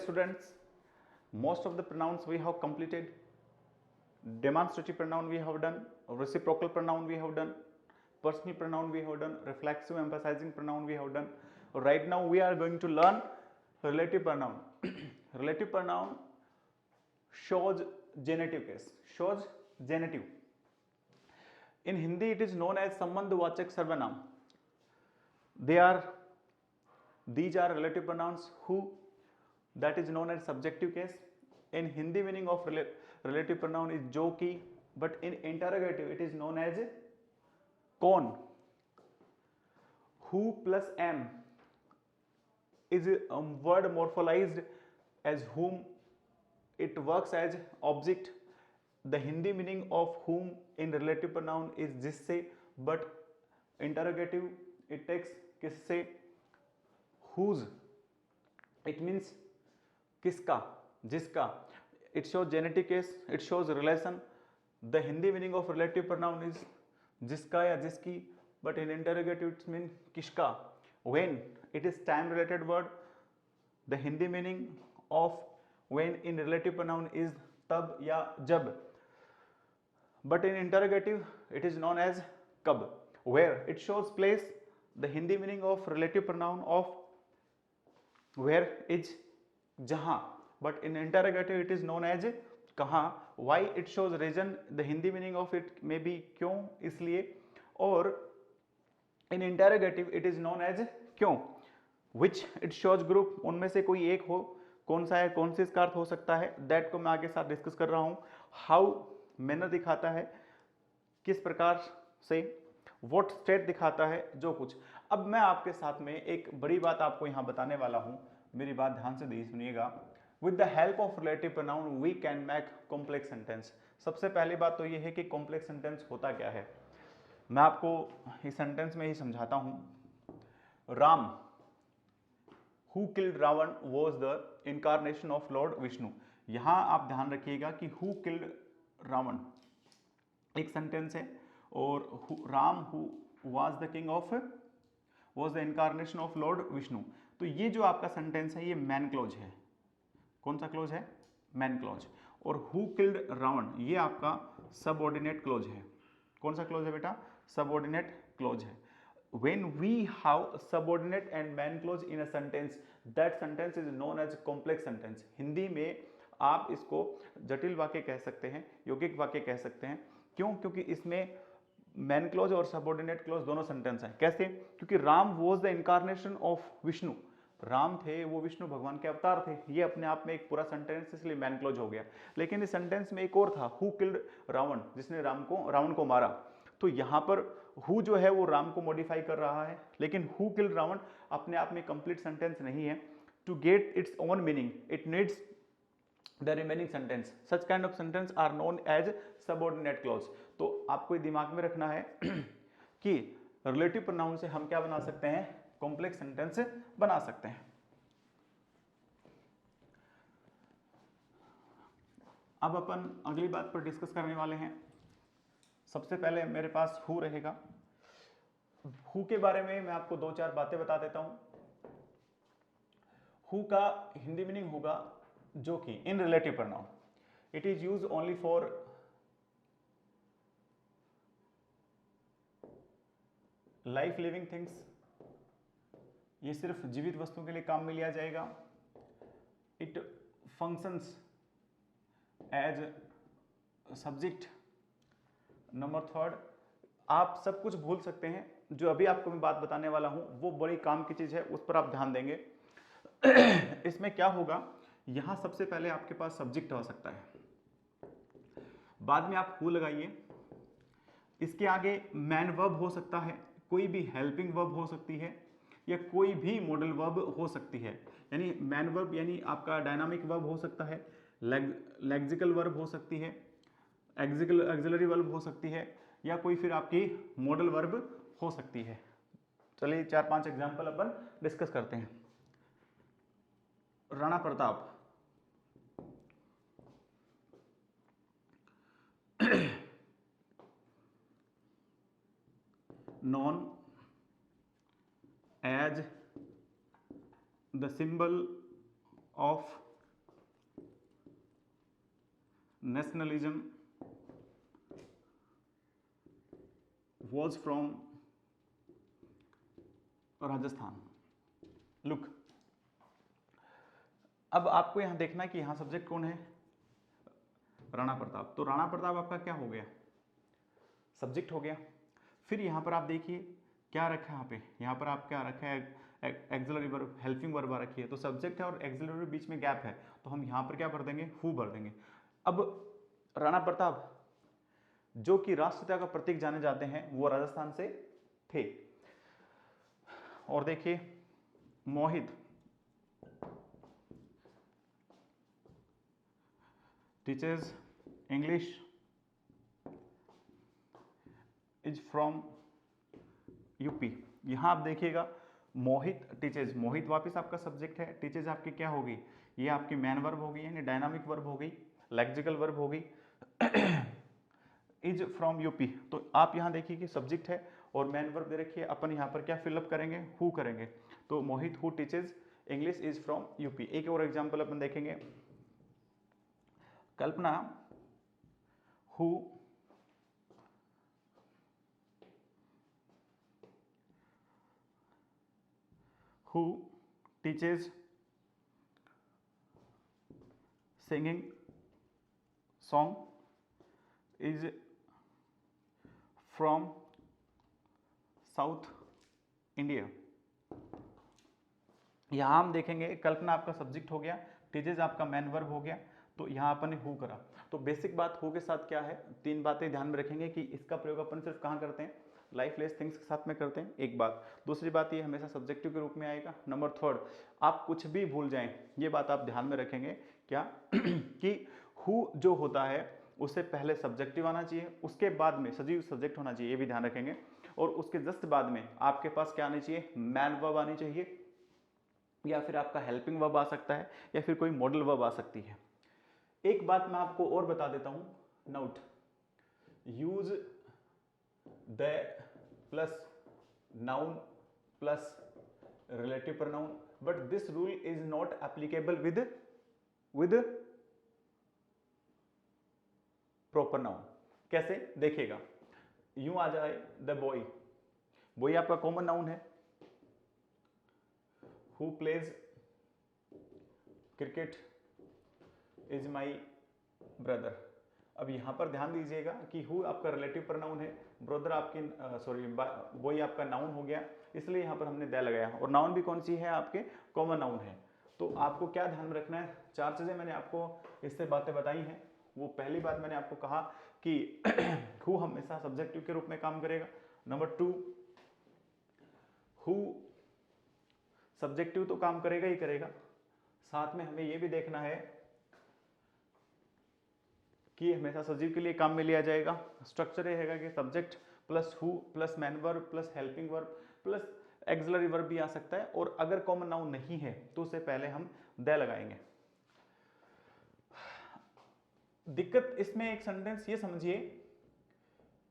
students, most of the pronouns we have completed. Demonstrative pronoun we have done, reciprocal pronoun we have done, personal pronoun we have done, reflexive emphasizing pronoun we have done. Right now we are going to learn relative pronoun. Relative pronoun shows genitive case, shows genitive. In Hindi it is known as संबंधवाचक सर्वनाम. These are relative pronouns who, that is known as subjective case. In Hindi meaning of relative pronoun is जो कि, but in interrogative it is known as कौन. Who plus am is a word morphalized as whom. It works as object. The Hindi meaning of whom in relative pronoun is जिससे, but interrogative it takes किससे, whose. It means किसका, जिसका. It shows genitive case, it shows relation. The Hindi meaning of relative pronoun is जिसका या जिसकी, but in interrogative it means किसका. When it is time related word, the Hindi meaning of when in relative pronoun is तब या जब, but in interrogative it is known as कब. Where it shows place. The Hindi meaning of relative pronoun of where is जहाँ, but in interrogative it is known as कहाँ. Why it shows reason. The Hindi meaning of it may be क्यों, इसलिए. और in interrogative it is known as क्यों. Which it shows group. उनमें से कोई एक हो, कौन सा है, कौन से इसका अर्थ हो सकता है, दैट को मैं आगे साथ डिस्कस कर रहा हूँ. हाउ मैनर दिखाता है, किस प्रकार से, व्हाट स्टेट दिखाता है, जो कुछ. अब मैं आपके साथ में एक बड़ी बात आपको यहाँ बताने वाला हूँ, मेरी बात ध्यान से सुनिएगा. With the help of relative pronoun we can make complex sentence. सबसे पहली बात तो ये है कि कॉम्प्लेक्स सेंटेंस होता क्या है. मैं आपको इस सेंटेंस में ही समझाता हूँ. Ram Who killed Ravan was the incarnation of Lord Vishnu. यहाँ आप ध्यान रखिएगा कि who killed Ravan एक सेंटेंस है, और Ram who was the king of was the incarnation of Lord Vishnu. तो ये जो आपका सेंटेंस है ये मैन क्लॉज है. कौन सा क्लॉज है, मैन क्लॉज. और who killed Ravan ये आपका सबऑर्डिनेट क्लॉज है. कौन सा क्लॉज है बेटा, सबऑर्डिनेट क्लॉज है. When we have subordinate and main clause in a sentence, that sentence is known as complex sentence. Hindi में आप इसको जटिल वाक्य कह सकते हैं, यौगिक वाक्य कह सकते हैं. क्यों, क्योंकि इसमें मैन क्लॉज और सबऑर्डिनेट क्लॉज दोनों सेंटेंस हैं. कैसे, क्योंकि Ram was the incarnation of Vishnu. Ram थे वो विष्णु भगवान के अवतार थे. ये अपने आप में एक पूरा सेंटेंस, इसलिए मैन क्लॉज हो गया. लेकिन इस सेंटेंस में एक और था, हु किल्ड रावण, जिसने रावण को मारा. तो यहाँ पर हु जो है वो राम को मॉडिफाई कर रहा है, लेकिन हु किल्ड रावण अपने आप में कंप्लीट सेंटेंस नहीं है. To get its own meaning it needs the remaining sentence. Such kind of sentence are known as subordinate clause. तो आपको दिमाग में रखना है कि रिलेटिव प्रोनाउन से हम क्या बना सकते हैं, कॉम्प्लेक्स सेंटेंस बना सकते हैं. अब अपन अगली बात पर डिस्कस करने वाले हैं. सबसे पहले मेरे पास हु रहेगा. हु के बारे में मैं आपको दो चार बातें बता देता हूं. हु का हिंदी मीनिंग होगा जो कि. In relative pronoun it is use only for life living things. ये सिर्फ जीवित वस्तुओं के लिए काम में लिया जाएगा. It functions as subject. Number third, आप सब कुछ भूल सकते हैं. जो अभी आपको मैं बात बताने वाला हूं वो बड़ी काम की चीज है, उस पर आप ध्यान देंगे. इसमें क्या होगा, यहां सबसे पहले आपके पास सब्जेक्ट हो सकता है, बाद में आप हु लगाइए. इसके आगे मैन वर्ब हो सकता है, कोई भी हेल्पिंग वर्ब हो सकती है, या कोई भी मॉडल वर्ब हो सकती है. यानी मैन वर्ब यानी आपका डायनामिक वर्ब हो सकता है, लेक्सिकल वर्ब हो सकती है, एक्सिलरी वर्ब हो सकती है, या कोई फिर आपकी मॉडल वर्ब हो सकती है. चलिए 4-5 एग्जांपल अपन डिस्कस करते हैं. Rana Pratap. known as the symbol of nationalism was from Rajasthan. Look, अब आपको यहां देखना कि यहां सब्जेक्ट कौन है, राणा प्रताप। तो राणा प्रताप आपका क्या हो गया, सब्जेक्ट हो गया। फिर यहां पर आप देखिए क्या रखा है, यहाँ पर आप क्या रखा है, एक्सिलरी वर्ब, हेल्पिंग वर्ब रखी है। तो सब्जेक्ट है और एक्सिलरी बीच में गैप है, तो हम यहाँ पर क्या भर देंगे, हु भर देंगे। अब राणा प्रताप जो कि राष्ट्रपिता का प्रतीक जाने जाते हैं, वो राजस्थान से थे। और देखिए Mohit teachers English is from UP. यहां आप देखिएगा मोहित टीचर्स, मोहित वापस आपका सब्जेक्ट है, टीचर्स आपकी क्या होगी, ये आपकी मैन वर्ब होगी, यानी डायनामिक वर्ब हो गई, लेक्सिकल वर्ब हो गई, इज फ्रॉम यूपी। तो आप यहां देखिए कि सब्जेक्ट है और मैन वर्ब दे रखी है, अपन यहां पर क्या फिलअप करेंगे, हु करेंगे। तो Mohit who teachers English is from UP. एक और एग्जांपल अपन देखेंगे, Kalpana who teaches singing song is from south India. यहां हम देखेंगे कल्पना आपका सब्जेक्ट हो गया, टीचर्स आपका मैन वर्ब हो गया, तो यहां अपन ने हु करा। तो बेसिक बात हु के साथ क्या है, तीन बातें ध्यान में रखेंगे कि इसका प्रयोग अपन सिर्फ कहां करते हैं, लाइफलेस थिंग्स के साथ में करते हैं, एक बात। दूसरी बात ये हमेशा सब्जेक्टिव के रूप में आएगा। नंबर थर्ड, आप कुछ भी भूल जाएं, ये बात आप ध्यान में रखेंगे क्या कि हु जो होता है उससे पहले सब्जेक्टिव आना चाहिए, उसके बाद में सजीव सब्जेक्ट होना चाहिए, ये भी ध्यान रखेंगे। और उसके जस्ट बाद में आपके पास क्या आनी चाहिए, मैन वर्ब आनी चाहिए, या फिर आपका हेल्पिंग वर्ब आ सकता है, या फिर कोई मॉडल वर्ब आ सकती है। एक बात मैं आपको और बता देता हूं, note, use the plus noun plus relative pronoun, but this rule is not applicable with proper noun. कैसे देखिएगा, यूं आ जाए द बॉय, बॉय आपका कॉमन नाउन है, who plays cricket is my brother. अब यहां पर ध्यान दीजिएगा कि हु आपका रिलेटिव प्रोनाउन है, ब्रदर आपकी सॉरी बॉय आपका नाउन हो गया, इसलिए यहां पर हमने द लगाया, और नाउन भी कौन सी है आपके, कॉमन नाउन है। तो आपको क्या ध्यान में रखना है, चार चीजें मैंने आपको इससे बातें बताई हैं। वो पहली बात मैंने आपको कहा कि हु हमेशा सब्जेक्टिव के रूप में काम करेगा। नंबर टू, हु सब्जेक्टिव तो काम करेगा ही करेगा, साथ में हमें यह भी देखना है कि हमेशा सजीव के लिए काम में लिया जाएगा। स्ट्रक्चर ये रहेगा कि subject plus who plus man verb plus helping verb plus axillary verb भी आ सकता है, और अगर कॉमन नाउन नहीं है तो उससे पहले हम द लगाएंगे। दिक्कत इसमें एक सेंटेंस ये समझिए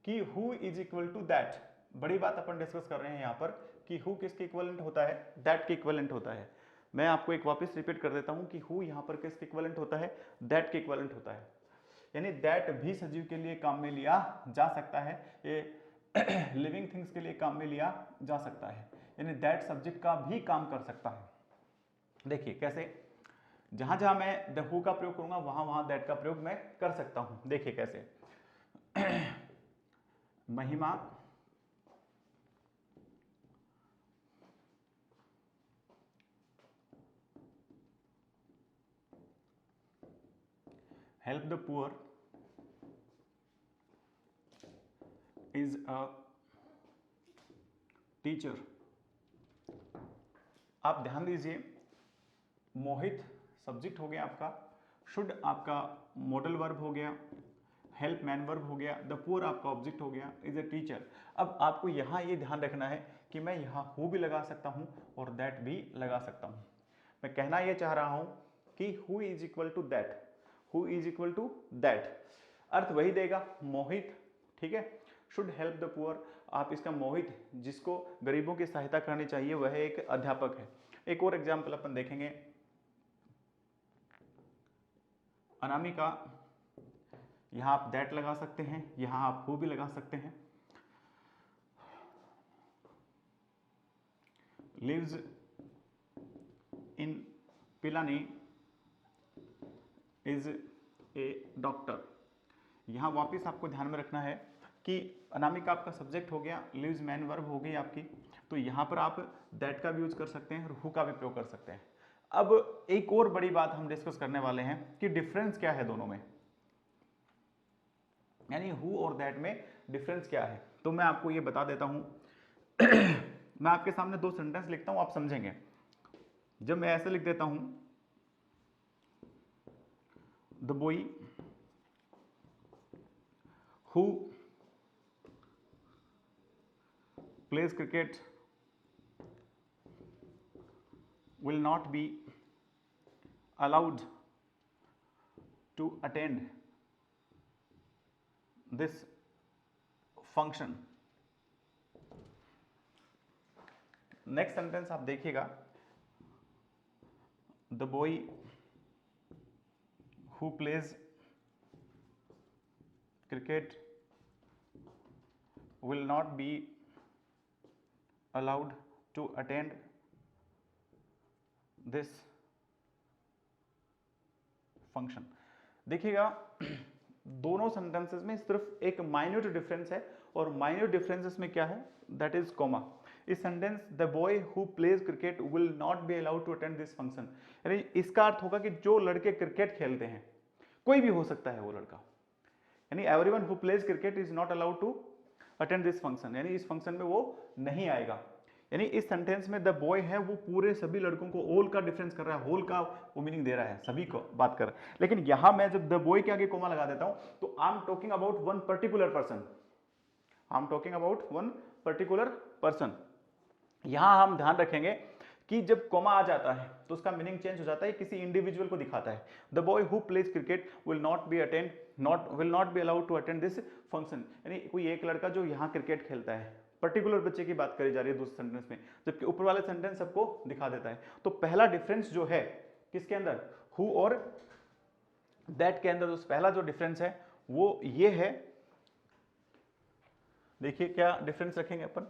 कि who is equal to that, बड़ी बात अपन डिस्कस कर रहे हैं यहां पर कि हु किसके इक्विवेलेंट होता है, दैट के इक्विवेलेंट होता है। मैं आपको एक वापस रिपीट कर देता हूं कि हु यहां पर किसके इक्विवेलेंट होता है, दैट के इक्विवेलेंट होता है, यानी दैट भी सजीव के लिए काम में लिया जा सकता है, ये लिविंग थिंग्स के लिए काम में लिया जा सकता है, यानी दैट सब्जेक्ट का भी काम कर सकता है। देखिए कैसे, जहां जहां मैं द हु का प्रयोग करूंगा वहां वहां दैट का प्रयोग मैं कर सकता हूं। देखिए कैसे, महिमा help the poor is a teacher। आप ध्यान दीजिए, मोहित सब्जेक्ट हो गया आपका, शुड आपका मॉडल वर्ब हो गया, हेल्प मैन वर्ब हो गया, द पुअर आपका ऑब्जेक्ट हो गया, इज अ टीचर। अब आपको यहां ये ध्यान रखना है कि मैं यहां हु भी लगा सकता हूं और दैट भी लगा सकता हूं। मैं कहना यह चाह रहा हूं कि who is equal to that, who is equal to that, अर्थ वही देगा मोहित, ठीक है, शुड हेल्प द पुअर, आप इसका मोहित जिसको गरीबों की सहायता करनी चाहिए वह एक अध्यापक है। एक और एग्जाम्पल अपन देखेंगे, अनामिका यहाँ आप दैट लगा सकते हैं, यहाँ आप हु भी लगा सकते हैं। Lives in Pilani is a doctor. यहाँ वापस आपको ध्यान में रखना है कि अनामिका आपका सब्जेक्ट हो गया, लिव्स मैन वर्ब हो गई आपकी, तो यहाँ पर आप दैट का भी यूज कर सकते हैं और हु का भी प्रयोग कर सकते हैं। अब एक और बड़ी बात हम डिस्कस करने वाले हैं कि डिफरेंस क्या है दोनों में, यानी हु और दैट में डिफरेंस क्या है। तो मैं आपको ये बता देता हूं मैं आपके सामने दो सेंटेंस लिखता हूं, आप समझेंगे। जब मैं ऐसे लिख देता हूं, the boy who plays cricket will not be allowed to attend this function। Next sentence आप देखिएगा, the boy who plays cricket will not be allowed to attend this function. देखिएगा दोनों सेंटेंसेस में सिर्फ एक माइन्यूट डिफरेंस है, और minute differences में क्या है, दैट इज कॉमा। इस sentence the boy who plays cricket will not be allowed to attend this function, यानी इसका अर्थ होगा कि जो लड़के क्रिकेट खेलते हैं, कोई भी हो सकता है वो लड़का, यानी everyone who plays cricket is not allowed to attend this function, यानी इस फंक्शन में वो नहीं आएगा। यानी इस सेंटेंस में द बॉय है वो पूरे सभी लड़कों को, ऑल का डिफरेंस कर रहा है, होल का वो मीनिंग दे रहा है, सभी को बात कर रहा है। लेकिन यहां मैं जब द बॉय के आगे कोमा लगा देता हूं तो I am talking about one particular person, I am talking about one particular person. यहां हम ध्यान रखेंगे कि जब कोमा आ जाता है तो उसका मीनिंग चेंज हो जाता है, किसी इंडिविजुअल को दिखाता है। The boy who plays cricket will not be allowed to attend this function, यानी कोई एक लड़का जो यहाँ क्रिकेट खेलता है, पर्टिकुलर बच्चे की बात करी जा रही है दूसरे सेंटेंस में, जबकि ऊपर वाले सेंटेंस सबको दिखा देता है। तो पहला डिफरेंस जो है किसके अंदर, हु और दैट के अंदर, उस पहला जो डिफरेंस है वो ये है। देखिए क्या डिफरेंस रखेंगे अपन,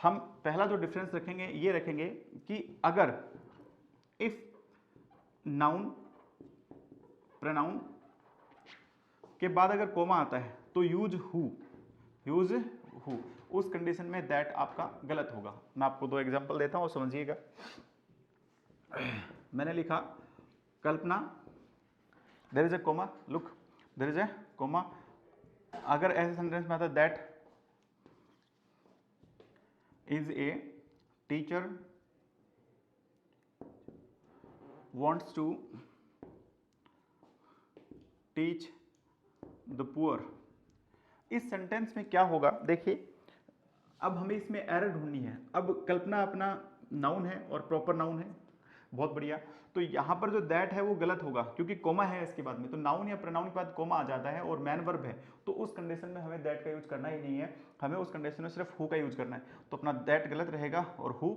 हम पहला जो डिफरेंस रखेंगे ये रखेंगे कि अगर इफ नाउन प्रोनाउन के बाद अगर कोमा आता है तो यूज हु, उस कंडीशन में दैट आपका गलत होगा। मैं आपको दो एग्जांपल देता हूं, समझिएगा। मैंने लिखा Kalpana, there is a comma, look there is a comma. अगर ऐसे सेंटेंस में आता है that is a teacher wants to teach the poor, इस सेंटेंस में क्या होगा, देखिए अब हमें इसमें एरर ढूंढनी है। अब कल्पना अपना नाउन है और प्रॉपर नाउन है, बहुत बढ़िया। तो यहाँ पर जो दैट है वो गलत होगा क्योंकि कोमा है इसके बाद में, तो नाउन या प्रोनाउन के बाद कोमा आ जाता है और मैन वर्ब है, तो उस कंडीशन में हमें दैट का यूज करना ही नहीं है, हमें उस कंडीशन में सिर्फ हु का यूज करना है। तो अपना दैट गलत रहेगा और हु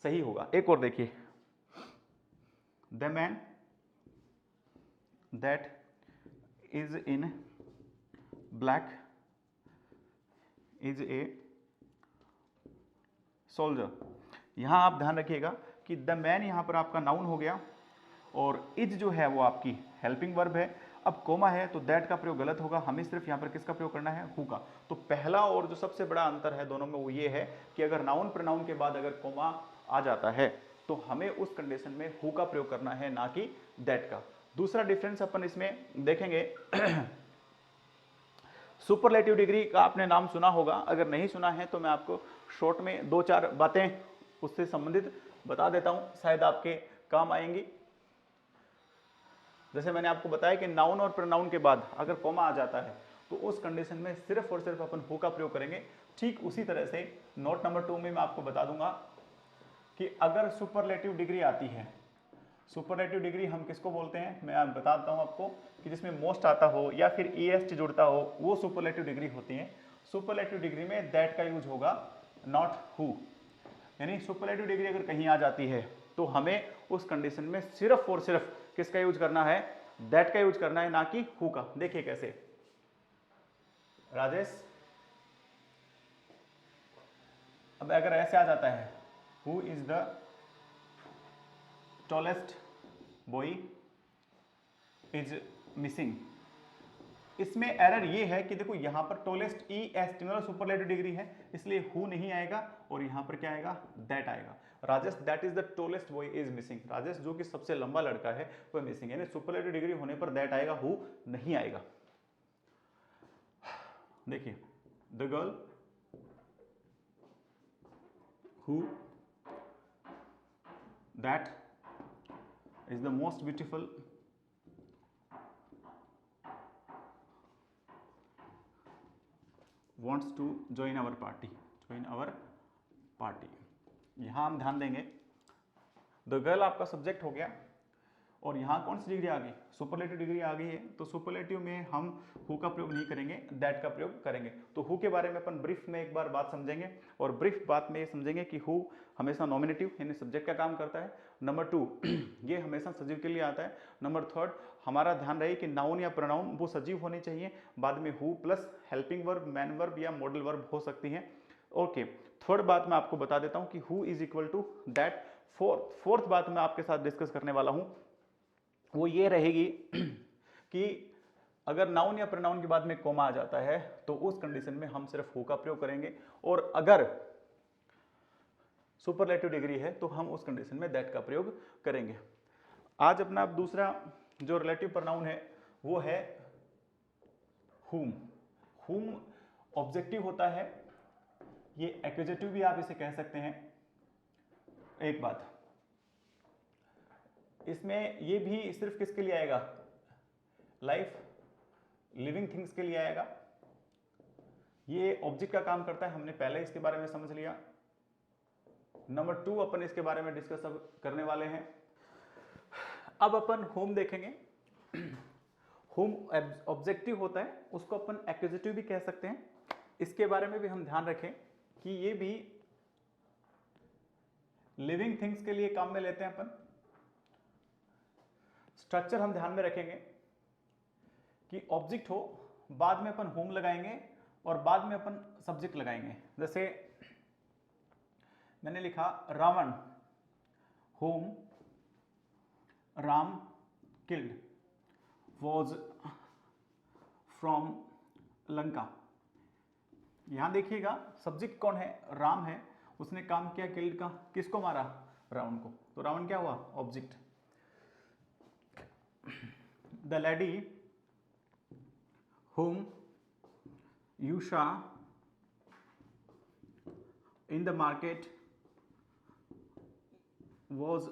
सही होगा। एक और देखिए, the man that is in black is a soldier. यहां आप ध्यान रखिएगा कि द मैन यहां पर आपका नाउन हो गया और इज जो है वो आपकी हेल्पिंग वर्ब है। अब कोमा है तो दैट का प्रयोग गलत होगा, हमें सिर्फ यहां पर किसका प्रयोग करना है, हु का। तो पहला और जो सबसे बड़ा अंतर है दोनों में वो ये है कि अगर नाउन प्रोनाउन के बाद अगर कोमा आ जाता है तो हमें उस कंडीशन में हु का प्रयोग करना है, ना कि दैट का। दूसरा डिफरेंस अपन इसमें देखेंगे सुपरलेटिव डिग्री का आपने नाम सुना होगा, अगर नहीं सुना है तो मैं आपको शॉर्ट में दो चार बातें उससे संबंधित बता देता हूं, शायद आपके काम आएंगी। जैसे मैंने आपको बताया कि नाउन और प्रोनाउन के बाद अगर कॉमा आ जाता है तो उस कंडीशन में सिर्फ और सिर्फ अपन हु का प्रयोग करेंगे। ठीक उसी तरह से नोट नंबर 2 में मैं आपको बता दूंगा कि अगर सुपरलेटिव डिग्री आती है, सुपरलेटिव डिग्री हम किसको बोलते हैं, मैं बताता हूं आपको कि जिसमें मोस्ट आता हो या फिर est जुड़ता हो वो सुपरलेटिव डिग्री होती है। सुपरलेटिव डिग्री में दैट का यूज होगा, नॉट हु। यानी सुपरलेटिव डिग्री अगर कहीं आ जाती है तो हमें उस कंडीशन में सिर्फ और सिर्फ किसका यूज करना है, दैट का यूज करना है, ना कि हु का। देखिए कैसे, राजेश, अब अगर ऐसे आ जाता है who is the tallest boy is missing, इसमें एरर ये है कि देखो यहां पर टॉलेस्ट ई एस्टिमल सुपरलेटिव डिग्री है, इसलिए हु नहीं आएगा और यहां पर क्या आएगा, दैट आएगा। Rajesh that is the tallest boy is missing, Rajesh जो कि सबसे लंबा लड़का है वह मिसिंग है, यानी सुपरलेटिव डिग्री होने पर दैट आएगा, हु नहीं आएगा। देखिए, the girl who that is the most beautiful wants to join our party, यहां हम ध्यान देंगे द गर्ल आपका सब्जेक्ट हो गया और यहां कौन सी डिग्री आ गई, सुपरलेटिव डिग्री आ गई है, तो सुपरलेटिव में हम हु का प्रयोग नहीं करेंगे, दैट का प्रयोग करेंगे। तो हु के बारे में अपन ब्रीफ में एक बार बात समझेंगे और ब्रीफ बात में ये समझेंगे कि हु हमेशा नॉमिनेटिव यानी सब्जेक्ट का काम करता है। नंबर 2 ये हमेशा सजीव के लिए आता है। नंबर 3 हमारा ध्यान रहे कि नाउन या प्रोनाउन वो सजीव होनी चाहिए, बाद में who plus helping verb, man verb या मॉडल वर्ब हो सकती हैं। ओके, थर्ड बात मैं आपको बता देता हूं कि who is equal to that. Fourth बात मैं आपके साथ डिस्कस करने वाला हूं वो ये रहेगी कि अगर नाउन या प्रोनाउन के बाद में कोमा आ जाता है तो उस कंडीशन में हम सिर्फ हु का प्रयोग करेंगे, और अगर सुपरलेटिव डिग्री है तो हम उस कंडीशन में दैट का प्रयोग करेंगे। आज अपना दूसरा जो रिलेटिव प्रोनाउन है वो है whom। whom ऑब्जेक्टिव होता है, ये एक्यूजेटिव भी आप इसे कह सकते हैं। एक बात इसमें ये भी सिर्फ किसके लिए आएगा, लाइफ लिविंग थिंग्स के लिए आएगा। ये ऑब्जेक्ट का काम करता है, हमने पहले इसके बारे में समझ लिया। नंबर 2 अपन इसके बारे में डिस्कस करने वाले हैं। अब अपन होम देखेंगे। होम ऑब्जेक्टिव होता है, उसको अपन एक्यूजेटिव भी कह सकते हैं। इसके बारे में भी हम ध्यान रखें कि ये भी लिविंग थिंग्स के लिए काम में लेते हैं अपन। स्ट्रक्चर हम ध्यान में रखेंगे कि ऑब्जेक्ट हो, बाद में अपन होम लगाएंगे और बाद में अपन सब्जेक्ट लगाएंगे। जैसे मैंने लिखा Ravan whom Ram killed was from Lanka. यहां देखिएगा सब्जेक्ट कौन है, राम है, उसने काम किया किल्ड का, किसको मारा, रावण को, तो रावण क्या हुआ, object. The lady whom you saw in the market was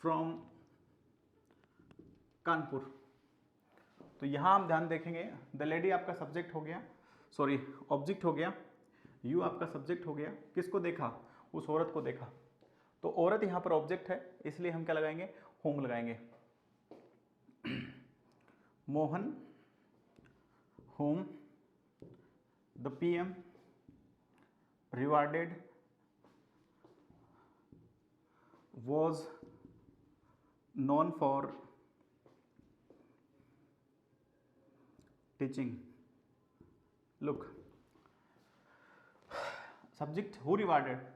from Kanpur. तो यहां हम ध्यान देखेंगे द लेडी आपका सब्जेक्ट हो गया, सॉरी ऑब्जेक्ट हो गया, यू आपका सब्जेक्ट हो गया, किसको देखा, उस औरत को देखा, तो औरत यहां पर ऑब्जेक्ट है, इसलिए हम क्या लगाएंगे, होम लगाएंगे। Mohan whom the PM rewarded was known for teaching। Look, subject who rewarded,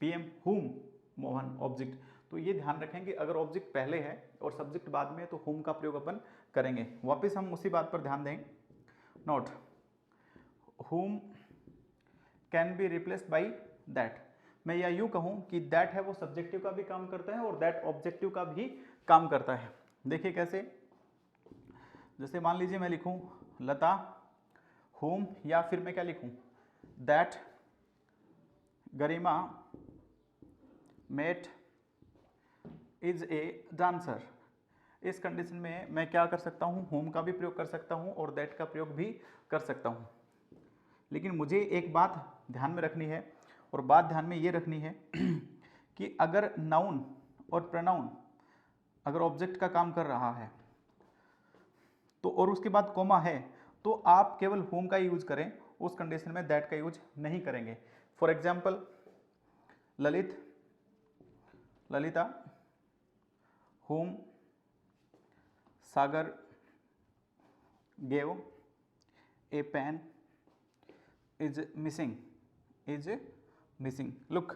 PM whom, Mohan object. तो ये ध्यान रखें कि अगर ऑब्जेक्ट पहले है और सब्जेक्ट बाद में तो whom का प्रयोग अपन करेंगे। वापस हम उसी बात पर ध्यान दें, note whom can be replaced by that. मैं या यूं कहूं कि दैट है वो सब्जेक्टिव का भी काम करता है और दैट ऑब्जेक्टिव का भी काम करता है। देखिए कैसे, जैसे मान लीजिए मैं लिखूं लता whom, या फिर मैं क्या लिखूं, that Garima met is a dancer. इस कंडीशन में मैं क्या कर सकता हूं, होम का भी प्रयोग कर सकता हूं और दैट का प्रयोग भी कर सकता हूं। लेकिन मुझे एक बात ध्यान में रखनी है, और बात ध्यान में ये रखनी है कि अगर नाउन और प्रोनाउन अगर ऑब्जेक्ट का काम कर रहा है तो और उसके बाद कोमा है तो आप केवल होम का यूज करें, उस कंडीशन में दैट का यूज नहीं करेंगे। For example Lalit Lalita whom Sagar gave a pen is missing look,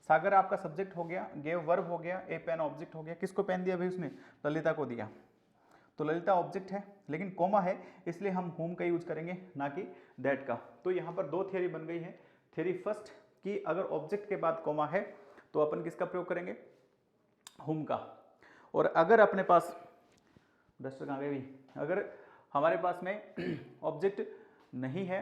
सागर आपका सब्जेक्ट हो गया, गेव वर्ब हो गया, ए पेन ऑब्जेक्ट हो गया। किसको पेन दिया भाई उसने? ललिता को दिया। तो ललिता ऑब्जेक्ट है लेकिन कोमा है, इसलिए हम होम का यूज करेंगे ना कि दैट का। तो यहाँ पर दो थियरी बन गई है। थियरी फर्स्ट कि अगर ऑब्जेक्ट के बाद कोमा है तो अपन किसका प्रयोग करेंगे? होम का। और अगर अपने पास डस्टर कहाँ गई? अगर हमारे पास में ऑब्जेक्ट नहीं है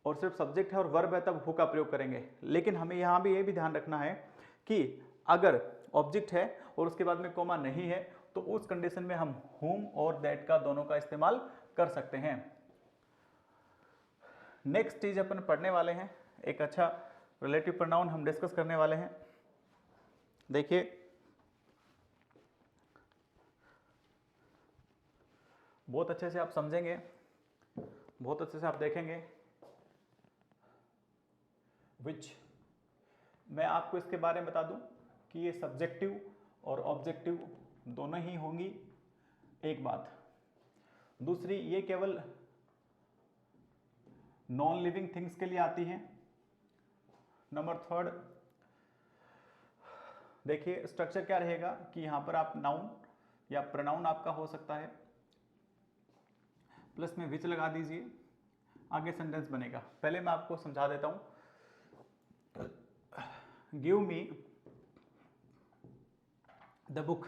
और सिर्फ सब्जेक्ट है और वर्ब है तब हु का प्रयोग करेंगे। लेकिन हमें यहाँ भी ये भी ध्यान रखना है कि अगर ऑब्जेक्ट है और उसके बाद में कोमा नहीं है तो उस कंडीशन में हम whom और that का दोनों का इस्तेमाल कर सकते हैं। नेक्स्ट चीज अपन पढ़ने वाले हैं, एक अच्छा रिलेटिव प्रोनाउन हम डिस्कस करने वाले हैं। देखिए बहुत अच्छे से आप समझेंगे, बहुत अच्छे से आप देखेंगे। विच मैं आपको इसके बारे में बता दूं कि ये सब्जेक्टिव और ऑब्जेक्टिव दोनों ही होंगी। एक बात, दूसरी ये केवल नॉन लिविंग थिंग्स के लिए आती हैं। नंबर थर्ड, देखिए स्ट्रक्चर क्या रहेगा कि यहां पर आप नाउन या प्रोनाउन आपका हो सकता है, प्लस में विच लगा दीजिए, आगे सेंटेंस बनेगा। पहले मैं आपको समझा देता हूं। Give me the book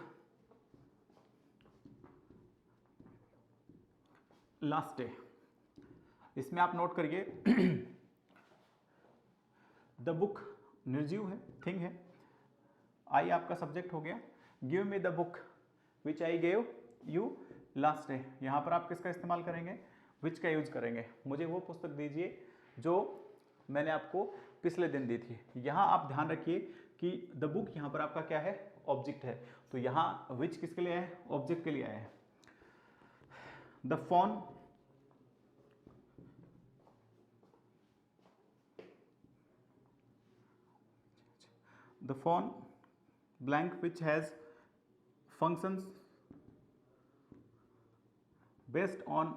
last day. इसमें आप नोट करिए द बुक निर्जीव है, थिंग है, आई आपका सब्जेक्ट हो गया। Give me the book which I gave you last day, यहां पर आप किसका इस्तेमाल करेंगे? विच का यूज करेंगे। मुझे वो पुस्तक दीजिए जो मैंने आपको पिछले दिन दी थी। यहां आप ध्यान रखिए कि द बुक यहां पर आपका क्या है? ऑब्जेक्ट है। तो यहां विच किसके लिए है? ऑब्जेक्ट के लिए आया है। The phone the phone blank which has functions based on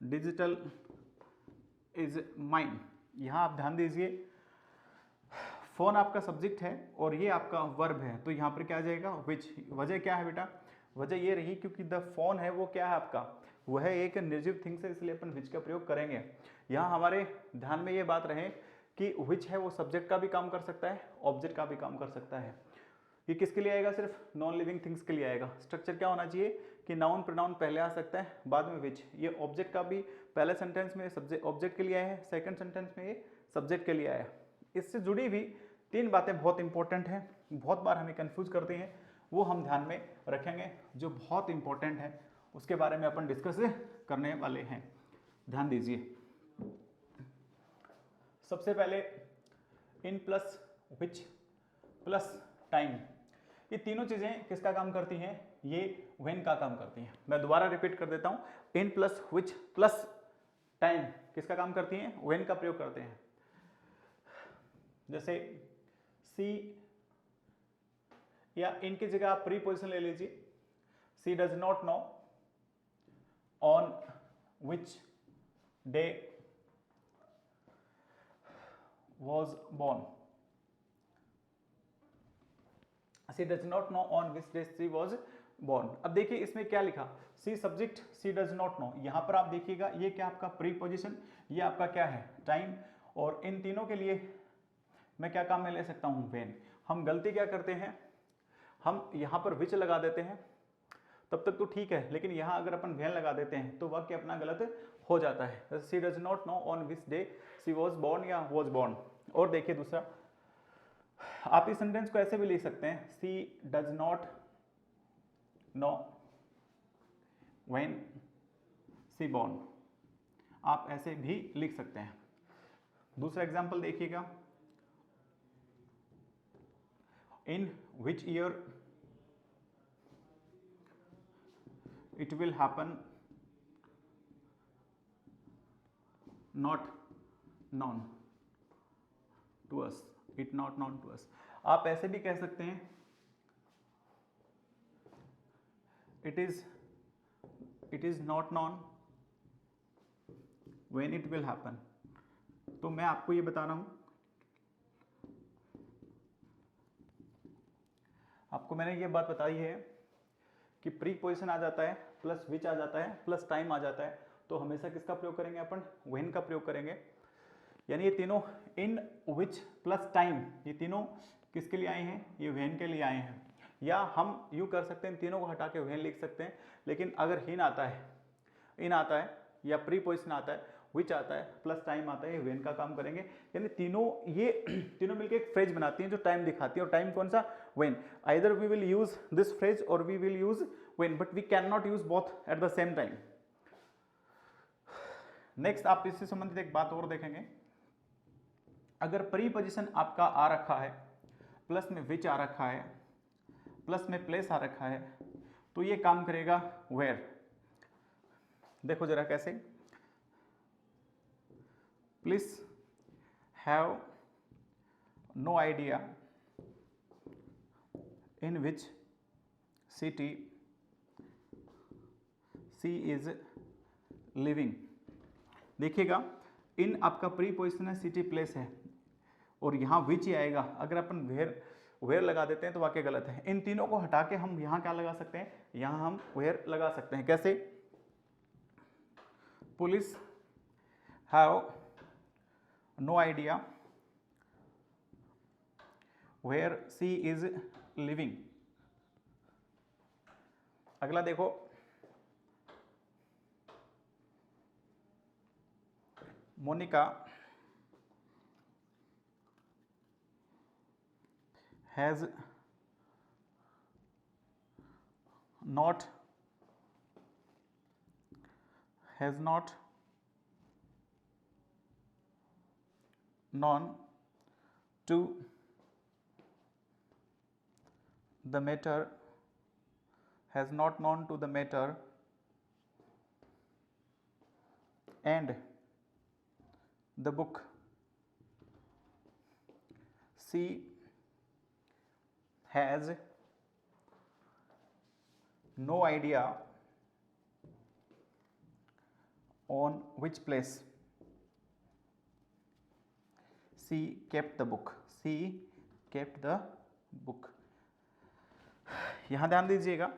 digital is mine। यहां आप ध्यान दीजिए, फोन आपका सब्जेक्ट है और ये आपका वर्ब है, तो यहां पर क्या आ जाएगा? विच। वजह क्या है बेटा? वजह ये रही क्योंकि द फोन है वो क्या है आपका? वह एक निर्जीव थिंग्स है, इसलिए अपन विच का प्रयोग करेंगे। यहां हमारे ध्यान में ये बात रहे कि विच है वो सब्जेक्ट का भी काम कर सकता है, ऑब्जेक्ट का भी काम कर सकता है। ये किसके लिए आएगा? सिर्फ नॉन लिविंग थिंग्स के लिए आएगा। स्ट्रक्चर क्या होना चाहिए कि नाउन प्रोनाउन पहले आ सकता है, बाद में विच। ये ऑब्जेक्ट का भी पहले सेंटेंस में सब्जेक्ट ऑब्जेक्ट के लिए आया है, सेकंड सेंटेंस में ये सब्जेक्ट के लिए आया है। इससे जुड़ी हुई तीन बातें बहुत इंपॉर्टेंट हैं, बहुत बार हमें कंफ्यूज करते हैं, वो हम ध्यान में रखेंगे। जो बहुत इंपॉर्टेंट है उसके बारे में अपन डिस्कस करने वाले हैं, ध्यान दीजिए। सबसे पहले इन प्लस विच प्लस टाइम, ये तीनों चीजें किसका काम करती हैं? ये व्हेन का काम करती हैं। मैं दोबारा रिपीट कर देता हूं, इन प्लस विच प्लस टाइम किसका काम करती हैं? व्हेन का प्रयोग करते हैं। जैसे सी या इनकी जगह आप प्रीपोजिशन ले लीजिए। She does not know on which day was born। She does not know on which day she was born। अब देखिए इसमें क्या लिखा? She subject, she does not know. यहां पर आप देखिएगा ये क्या आपका प्रीपोजिशन, ये आपका क्या है? टाइम। और इन तीनों के लिए मैं क्या काम में ले सकता हूं? व्हेन। हम गलती क्या करते हैं? हम यहां पर विच लगा देते हैं, तब तक तो ठीक है, लेकिन यहां अगर अपन व्हेन लगा देते हैं तो वाक्य अपना गलत हो जाता है। She does not know on which day she was born या वॉज बॉर्न। और देखिए दूसरा, आप इस सेंटेंस को ऐसे भी लिख सकते हैं, she does not know when she born. आप ऐसे भी लिख सकते हैं। दूसरा एग्जांपल देखिएगा, in which year it will happen not known to us। It not known to us. आप ऐसे भी कह सकते हैं it is not known when it will happen. तो मैं आपको ये बता रहा हूं, आपको मैंने ये बात बताई है कि प्रीपोजिशन आ जाता है प्लस विच आ जाता है प्लस टाइम आ जाता है, तो हमेशा किसका प्रयोग करेंगे अपन, व्हेन का प्रयोग करेंगे। यानी ये तीनों इन विच प्लस टाइम, ये तीनों किसके लिए आए हैं, ये व्हेन के लिए आए हैं। या हम यूँ कर सकते हैं, इन तीनों को हटा के व्हेन लिख सकते हैं, लेकिन अगर हिन आता है, इन आता है या प्रीपोजिशन आता है, विच आता है प्लस टाइम आता है, ये व्हेन का काम करेंगे। यानी तीनों ये तीनों मिलकर एक फ्रेज बनाती हैं जो टाइम दिखाती है, और टाइम कौन सा, when. Either we will use this phrase or we will use when, but we can not use both at the same time. Next आप इससे संबंधित एक बात और देखेंगे, अगर प्रीपोजिशन आपका आ रखा है प्लस में विच आ रखा है प्लस में प्लेस आ रखा है, तो ये काम करेगा वेयर। देखो जरा कैसे, police have no idea in which city she is living. देखिएगा, इन आपका प्रीपोजिशन है, सिटी प्लेस है, और यहाँ विच ही आएगा। अगर अपन वेयर लगा देते हैं तो वाक्य गलत है। इन तीनों को हटा के हम यहाँ क्या लगा सकते हैं, यहाँ हम वेयर लगा सकते हैं। कैसे, police have no idea where she is living. अगला देखो, Monika has not known to the matter, has not known to the matter, and the book she has no idea on which place she kept the book, she kept the book। यहां ध्यान दीजिएगा,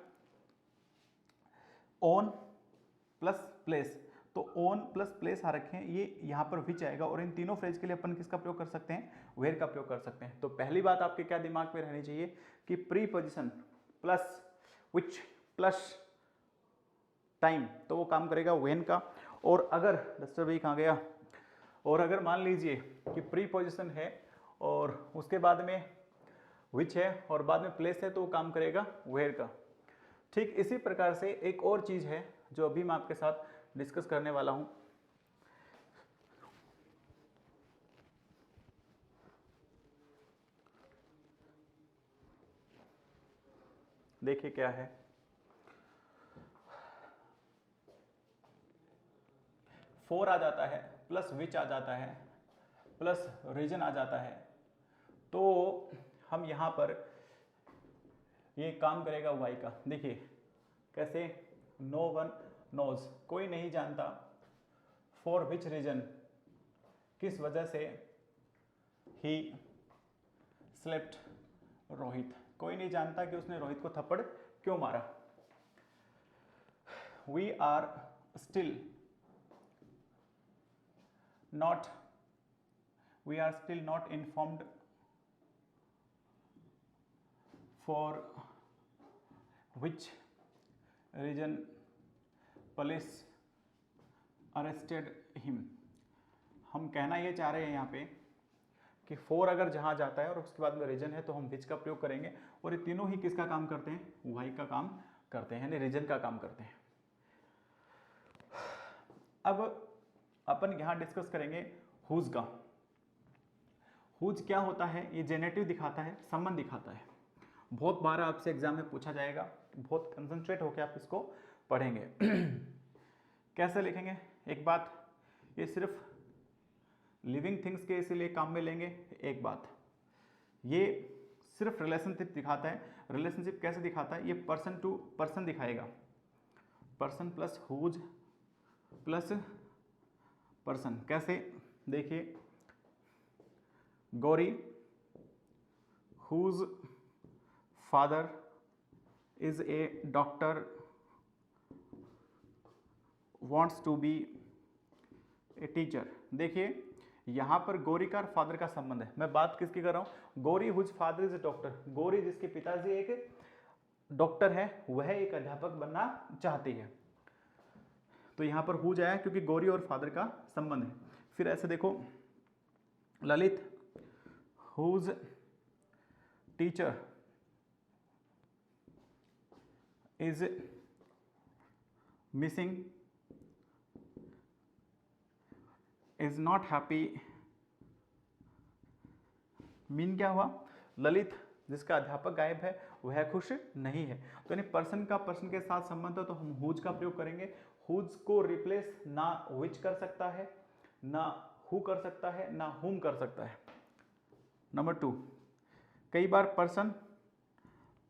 on plus place, तो on plus place आ रखे हैं, ये यहाँ पर विच आएगा, और इन तीनों फ्रेज के लिए अपन किसका प्रयोग कर सकते हैं, वेयर का प्रयोग कर सकते हैं। तो पहली बात आपके क्या दिमाग में रहनी चाहिए कि preposition plus which plus time, तो वो काम करेगा व्हेन का। और अगर डस्टर भाई कहाँ गया, और अगर मान लीजिए कि प्रीपोजिशन है और उसके बाद में विच है और बाद में प्लेस है, तो वो काम करेगा वेयर का। ठीक इसी प्रकार से एक और चीज है जो अभी मैं आपके साथ डिस्कस करने वाला हूं। देखिए क्या है, फोर आ जाता है प्लस विच आ जाता है प्लस रीजन आ जाता है, तो हम यहां पर ये काम करेगा वाई का। देखिए कैसे, नो वन नोज, कोई नहीं जानता, फॉर विच रीजन, किस वजह से, ही स्लेप्ट रोहित, कोई नहीं जानता कि उसने रोहित को थप्पड़ क्यों मारा। We are still not informed for which reason police arrested him. हम कहना ये चाह रहे हैं यहाँ पे कि फोर अगर जहाँ जाता है और उसके बाद में रीजन है, तो हम विच का प्रयोग करेंगे, और ये तीनों ही किसका काम करते हैं, वाई का काम करते हैं, यानी रीजन का काम करते हैं। अब अपन यहाँ डिस्कस करेंगे हुज का। हुज क्या होता है, ये जेनेटिव दिखाता है, संबंध दिखाता है। बहुत बार आपसे एग्जाम में पूछा जाएगा, बहुत कंसंट्रेट होकर आप इसको पढ़ेंगे। कैसे लिखेंगे, एक बात, ये सिर्फ लिविंग थिंग्स के इसीलिए काम में लेंगे, एक बात ये सिर्फ रिलेशनशिप दिखाता है। रिलेशनशिप कैसे दिखाता है? ये पर्सन टू पर्सन दिखाएगा, person plus whose plus person. कैसे? देखिए, Gauri whose father is a doctor wants to be a teacher. देखिए यहाँ पर गौरी का फादर का संबंध है। मैं बात किसकी कर रहा हूँ? Gauri whose father is a doctor. Gauri जिसके पिताजी एक डॉक्टर है, वह एक अध्यापक बनना चाहती है। तो यहाँ पर हुज आया क्योंकि गौरी और फादर का संबंध है। फिर ऐसे देखो, Lalit whose teacher is missing is not happy. Mean क्या हुआ? ललित जिसका अध्यापक गायब है वह खुश नहीं है। तो यानी पर्सन का पर्सन के साथ संबंध है तो हम हुज का प्रयोग करेंगे। हुज को रिप्लेस ना विच कर सकता है, ना हु कर सकता है, ना हुम कर सकता है। नंबर 2, कई बार person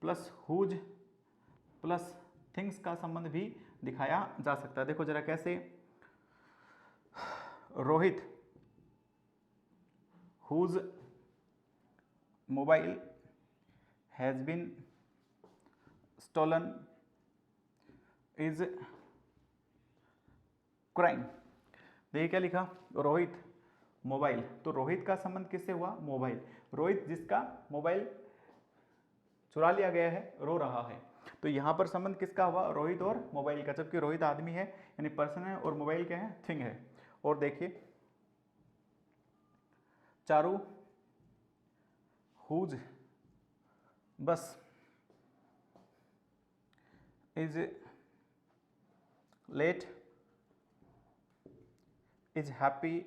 plus whose plus things का संबंध भी दिखाया जा सकता है। देखो जरा कैसे, Rohit whose mobile has been stolen is crime. देखिए क्या लिखा, रोहित मोबाइल। तो रोहित का संबंध किससे हुआ? मोबाइल। रोहित जिसका मोबाइल चुरा लिया गया है, रो रहा है। तो यहां पर संबंध किसका हुआ? रोहित और मोबाइल का। जबकि रोहित आदमी है यानी पर्सन है और मोबाइल क्या है? थिंग है। और देखिए, Charu whose bus is late is happy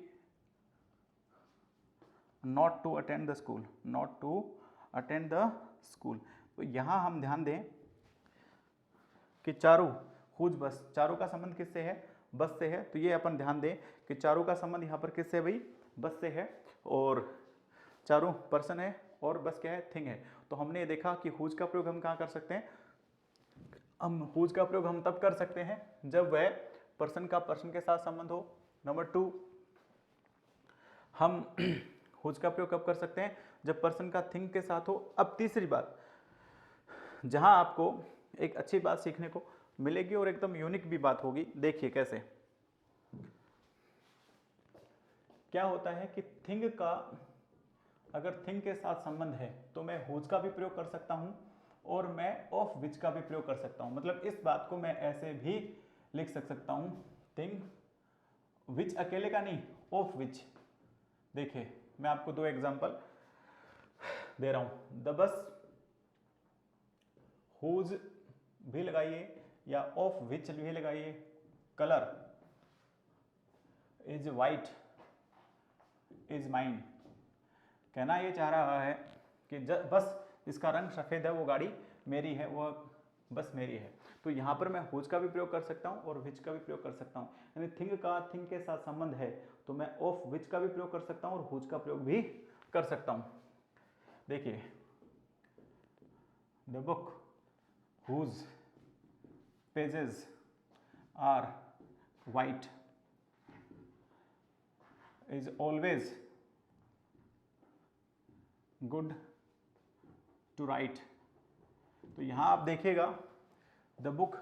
not to attend the school, not to attend the school. तो यहां हम ध्यान दें कि चारू हुज बस, चारू का संबंध किससे है? बस से है। तो ये अपन ध्यान दें कि चारू का संबंध यहाँ पर किससे है भाई? बस से है। और चारू पर्सन है और बस क्या है? थिंग है। तो हमने ये देखा कि हुज का प्रयोग हम कहाँ कर सकते हैं? हम हुज का प्रयोग हम तब कर सकते हैं जब वह पर्सन का पर्सन के साथ संबंध हो। नंबर 2, हम हुज का प्रयोग कब कर सकते हैं? जब पर्सन का थिंग के साथ हो। अब तीसरी बात, जहां आपको एक अच्छी बात सीखने को मिलेगी और एकदम यूनिक भी बात होगी। देखिए कैसे, क्या होता है कि थिंग का अगर थिंग के साथ संबंध है तो मैं हुज का भी प्रयोग कर सकता हूं और मैं ऑफ विच का भी प्रयोग कर सकता हूं। मतलब इस बात को मैं ऐसे भी लिख सकता हूं, थिंग विच अकेले का नहीं, ऑफ विच। देखिए मैं आपको 2 एग्जांपल दे रहा हूं। द बस हुज भी लगाइए या ऑफ विच भी लगाइए। Colour is white is mine. कहना ये चाह रहा है कि बस जिसका रंग सफेद है वो गाड़ी मेरी है, वो बस मेरी है। तो यहां पर मैं हुज का भी प्रयोग कर सकता हूं और विच का भी प्रयोग कर सकता हूं। यानी थिंग का थिंग के साथ संबंध है तो मैं ऑफ विच का भी प्रयोग कर सकता हूं और हुज का प्रयोग भी कर सकता हूं। देखिए, the book whose pages are white is always good to write। तो यहां आप देखिएगा द बुक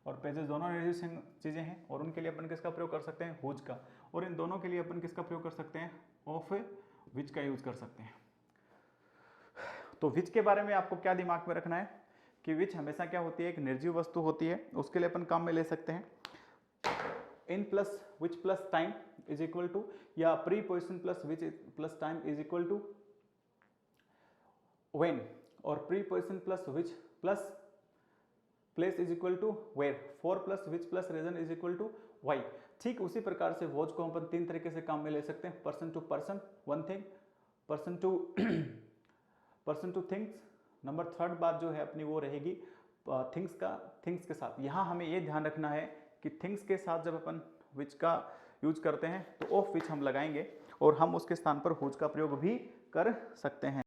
और पेजेस दोनों रिड्यूसिंग चीजें हैं और उनके लिए अपन किसका प्रयोग कर सकते हैं? हुज का। और इन दोनों के लिए अपन किसका प्रयोग कर सकते हैं? ऑफ विच का यूज कर सकते हैं। तो विच के बारे में आपको क्या दिमाग में रखना है कि विच हमेशा क्या होती है? एक निर्जीव वस्तु होती है। उसके लिए अपन काम में ले सकते हैं in plus which plus time is equal to, या preposition plus which plus time is equal to when, और preposition plus which plus place is equal to where, for plus which plus reason is equal to why. ठीक उसी प्रकार से watch को अपन 3 तरीके से काम में ले सकते हैं। Person to person, one thing, person to things. Number 3rd बात जो है अपनी वो रहेगी थिंग्स का थिंग्स के साथ। यहां हमें ये ध्यान रखना है कि थिंग्स के साथ जब अपन विच का यूज करते हैं तो ऑफ विच हम लगाएंगे और हम उसके स्थान पर हुज का प्रयोग भी कर सकते हैं।